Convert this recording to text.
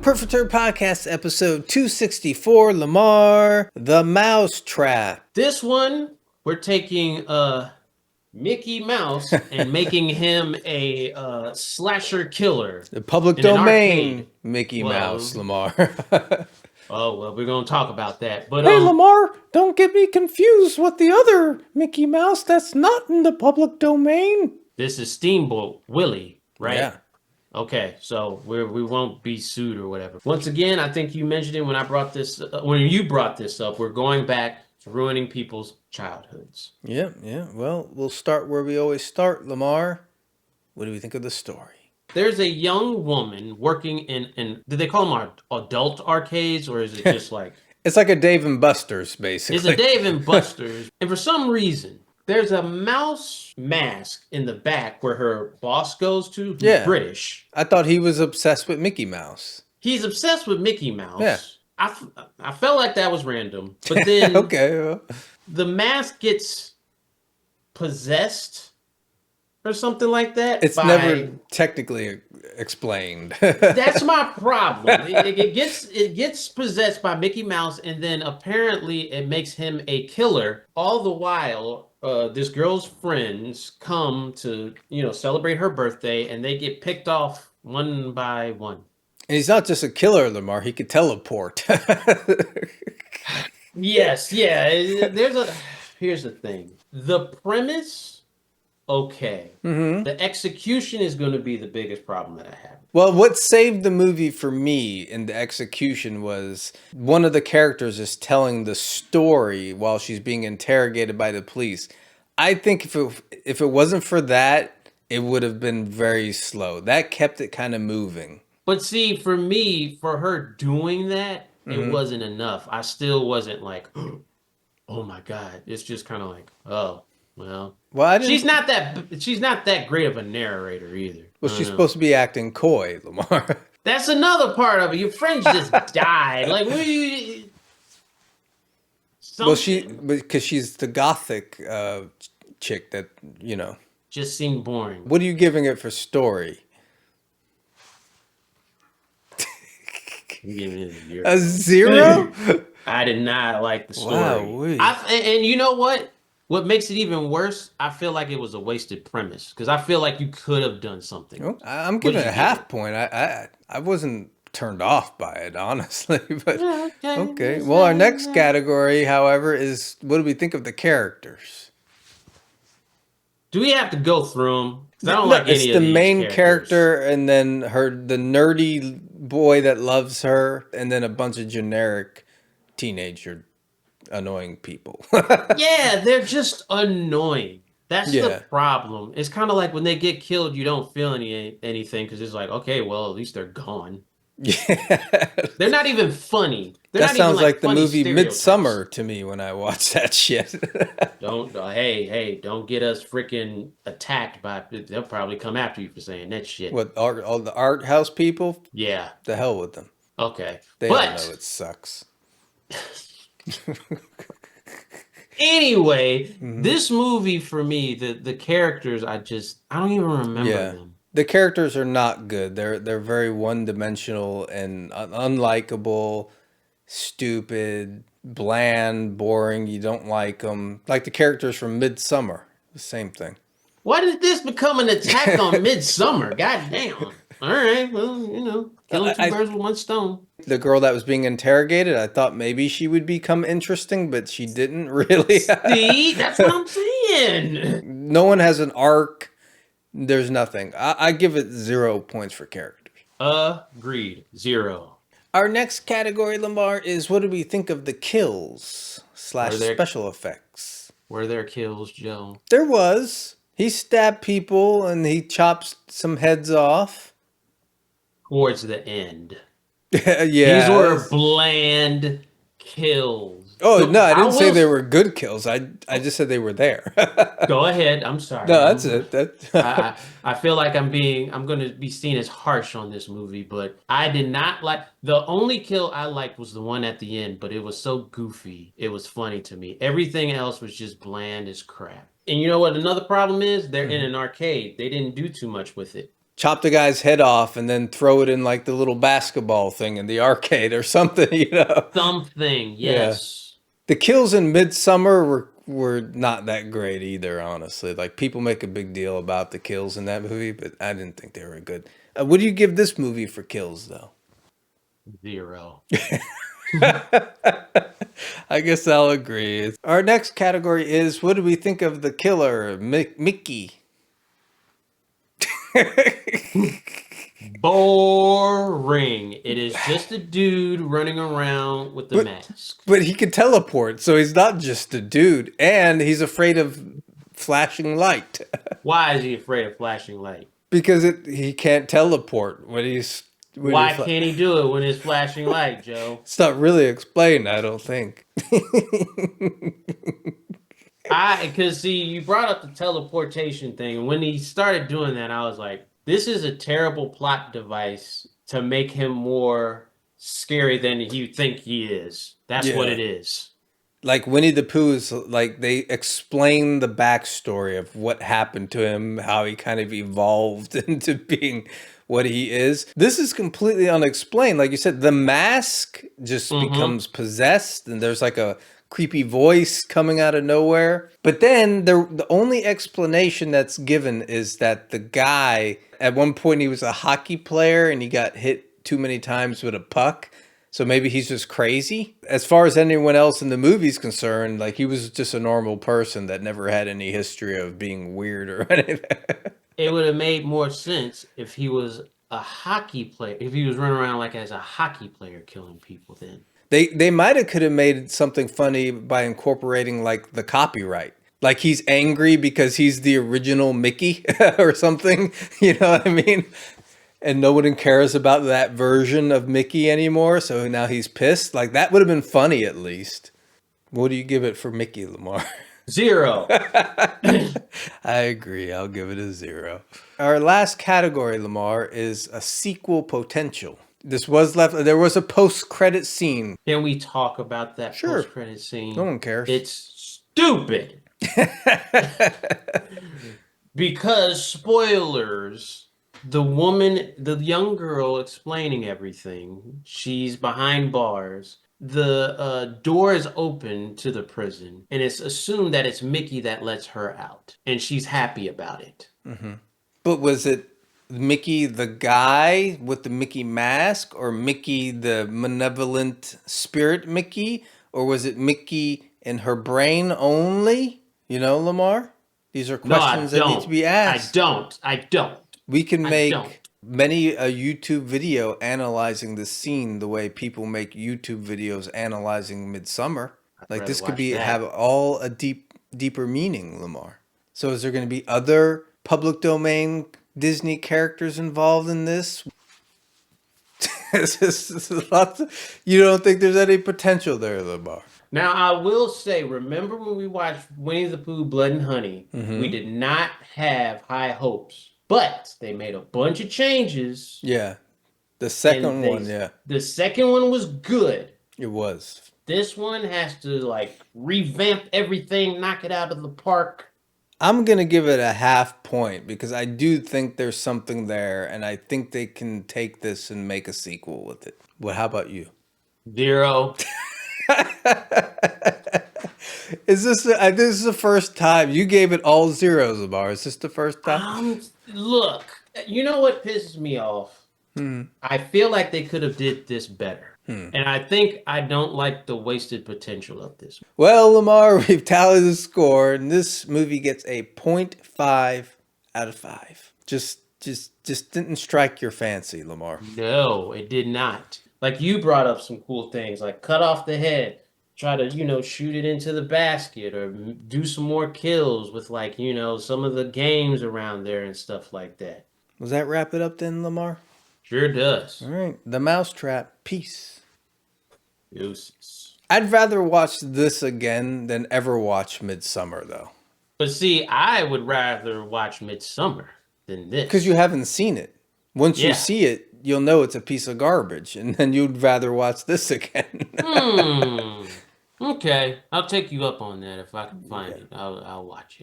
Perfect Third Podcast, episode 264, Lamar, The Mousetrap. This one, we're taking Mickey Mouse and making him a slasher killer. The public domain Mickey Mouse, Lamar. Oh, well, we're going to talk about that. But hey, Lamar, don't get me confused with the other Mickey Mouse that's not in the public domain. This is Steamboat Willie, right? Yeah. Okay, so we won't be sued or whatever. Once again, I think you mentioned it when I brought this, when you brought this up. We're going back to ruining people's childhoods. Yeah. Well, we'll start where we always start, Lamar. What do we think of the story? There's a young woman working in do they call them adult arcades, or is it just like... It's like a Dave and Buster's, basically. It's a Dave and Buster's. And for some reason, there's a mouse mask in the back where her boss goes to. Who's British. I thought he was obsessed with Mickey Mouse. He's obsessed with Mickey Mouse. Yeah. I felt like that was random. But then okay. The mask gets possessed or something like that. It's never technically explained. That's my problem. It gets possessed by Mickey Mouse, and then apparently it makes him a killer. All the while, this girl's friends come to celebrate her birthday, and they get picked off one by one. And he's not just a killer, Lamar. He could teleport. Yes, yeah. Here's the thing. The premise, okay. Mm-hmm. The execution is going to be the biggest problem that I have. Well, what saved the movie for me in the execution was one of the characters is telling the story while she's being interrogated by the police. I think if it wasn't for that, it would have been very slow. That kept it kind of moving. But see, for me, for her doing that, it wasn't enough. I still wasn't like, oh my God. It's just kind of like, oh, well, she's not that great of a narrator either. Well, she's supposed to be acting coy, Lamar. That's another part of it. Your friends just died. Like, what are you? Well, because she's the gothic chick that, just seemed boring. What are you giving it for story? A 0? I did not like the story. Wow. And you know what? What makes it even worse, I feel like it was a wasted premise. Because I feel like you could have done something. Oh, I'm giving it a half point. I wasn't turned off by it, honestly. But yeah, okay. Well, our next category, however, is what do we think of the characters? Do we have to go through them? I don't like any of these. It's the main character, and then the nerdy boy that loves her, and then a bunch of generic teenager annoying people. Yeah, they're just annoying. That's the problem. It's kind of like when they get killed, you don't feel anything because it's like, okay, well, at least they're gone. Yeah. They're not even funny. That sounds like the movie Midsummer to me when I watch that shit. Don't get us freaking attacked by... They'll probably come after you for saying that shit. What, all the art house people? Yeah. The hell with them. Okay. They don't know it sucks. Anyway, this movie for me, the characters, I don't even remember them. The characters are not good. They're very one-dimensional and unlikable, stupid, bland, boring. You don't like them. Like the characters from Midsummer, the same thing. Why did this become an attack on Midsummer? God damn. All right, well, killing two birds with one stone. The girl that was being interrogated, I thought maybe she would become interesting, but she didn't really. See, that's what I'm saying. No one has an arc. There's nothing. I give it 0 points for characters. Agreed. 0. Our next category, Lamar, is what do we think of the kills / special effects? Were there kills, Joe? There was. He stabbed people and he chops some heads off. Towards the end. Yeah. These were bland kills. Oh, no, I didn't say they were good kills. I just said they were there. Go ahead. I'm sorry. No, that's it. I feel like I'm going to be seen as harsh on this movie, but I did not like... The only kill I liked was the one at the end, but it was so goofy. It was funny to me. Everything else was just bland as crap. And you know what another problem is? They're in an arcade. They didn't do too much with it. chop the guy's head off and then throw it in like the little basketball thing in the arcade or something, you know? Something, Yeah. yes. The kills in Midsummer were not that great either, honestly. Like, people make a big deal about the kills in that movie, but I didn't think they were good. What do you give this movie for kills, though? 0. I guess I'll agree. Our next category is, what do we think of the killer, Mickey? Boring. It is just a dude running around with the mask. But he can teleport, so he's not just a dude, and he's afraid of flashing light. Why is he afraid of flashing light? Because he can't teleport when Why can't he do it when it's flashing light, Joe? It's not really explained, I don't think. Because see, you brought up the teleportation thing, and when he started doing that, I was like, this is a terrible plot device to make him more scary than you think he is. That's what it is. Like Winnie the Pooh is like, they explain the backstory of what happened to him, how he kind of evolved into being what he is. This is completely unexplained. Like you said, the mask just becomes possessed, and there's like a creepy voice coming out of nowhere. But then the only explanation that's given is that the guy, at one point he was a hockey player and he got hit too many times with a puck. So maybe he's just crazy. As far as anyone else in the movie's concerned, like, he was just a normal person that never had any history of being weird or anything. It would have made more sense if he was a hockey player, if he was running around like as a hockey player killing people then. They might have could have made something funny by incorporating like the copyright. Like, he's angry because he's the original Mickey or something. You know what I mean? And no one cares about that version of Mickey anymore, so now he's pissed. Like, that would have been funny at least. What do you give it for Mickey, Lamar? 0. I agree. I'll give it a 0. Our last category, Lamar, is a sequel potential. This was left. There was a post-credit scene. Can we talk about that Sure. post-credit scene? No one cares. It's stupid. Because, spoilers, the young girl explaining everything, she's behind bars. The door is open to the prison, and it's assumed that it's Mickey that lets her out, and she's happy about it. But was it Mickey the guy with the Mickey mask, or Mickey the malevolent spirit Mickey, or was it Mickey in her brain only? You know, Lamar? These are questions that need to be asked. I don't. We can make many a YouTube video analyzing the scene the way people make YouTube videos analyzing Midsummer. Like, this could have all a deeper meaning, Lamar. So is there going to be other public domain Disney characters involved in this? You don't think there's any potential there, Lamar? Now, I will say, remember when we watched Winnie the Pooh, Blood and Honey? We did not have high hopes, but they made a bunch of changes. Yeah. The second one, yeah. The second one was good. It was. This one has to, like, revamp everything, knock it out of the park. I'm going to give it a half point because I do think there's something there, and I think they can take this and make a sequel with it. Well, how about you? 0. This is the first time you gave it all zeros, Lamar? Is this the first time? Look, you know what pisses me off? I feel like they could have did this better. And I don't like the wasted potential of this. Well, Lamar, we've tallied the score, and this movie gets a 0.5 out of 5. Just didn't strike your fancy, Lamar. No, it did not. Like, you brought up some cool things, like cut off the head, try to, shoot it into the basket, or do some more kills with, like, some of the games around there and stuff like that. Does that wrap it up then, Lamar? Sure does. All right. The Mousetrap. Peace. Deuces. I'd rather watch this again than ever watch Midsummer, though. But see, I would rather watch Midsummer than this. Because you haven't seen it. Once you see it, you'll know it's a piece of garbage, and then you'd rather watch this again. Okay. I'll take you up on that if I can find it. I'll watch it.